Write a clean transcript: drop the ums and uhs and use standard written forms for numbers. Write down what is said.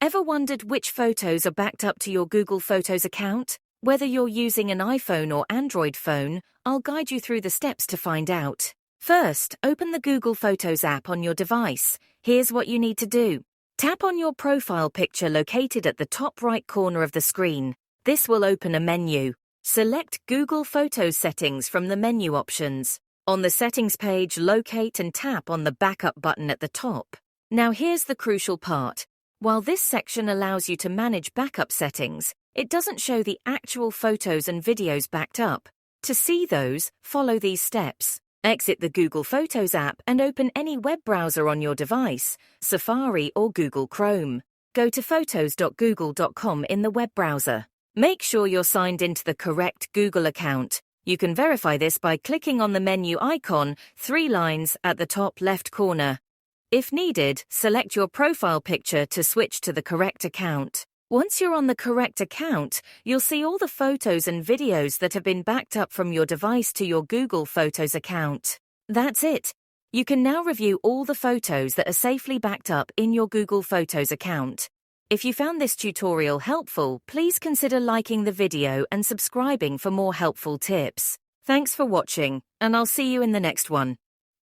Ever wondered which photos are backed up to your Google Photos account? Whether you're using an iPhone or Android phone, I'll guide you through the steps to find out. First, open the Google Photos app on your device. Here's what you need to do. Tap on your profile picture located at the top right corner of the screen. This will open a menu. Select Google Photos settings from the menu options. On the settings page, locate and tap on the backup button at the top. Now here's the crucial part. While this section allows you to manage backup settings, it doesn't show the actual photos and videos backed up. To see those, follow these steps. Exit the Google Photos app and open any web browser on your device, Safari or Google Chrome. Go to photos.google.com in the web browser. Make sure you're signed into the correct Google account. You can verify this by clicking on the menu icon, 3 lines at the top left corner. If needed, select your profile picture to switch to the correct account. Once you're on the correct account, you'll see all the photos and videos that have been backed up from your device to your Google Photos account. That's it. You can now review all the photos that are safely backed up in your Google Photos account. If you found this tutorial helpful, please consider liking the video and subscribing for more helpful tips. Thanks for watching, and I'll see you in the next one.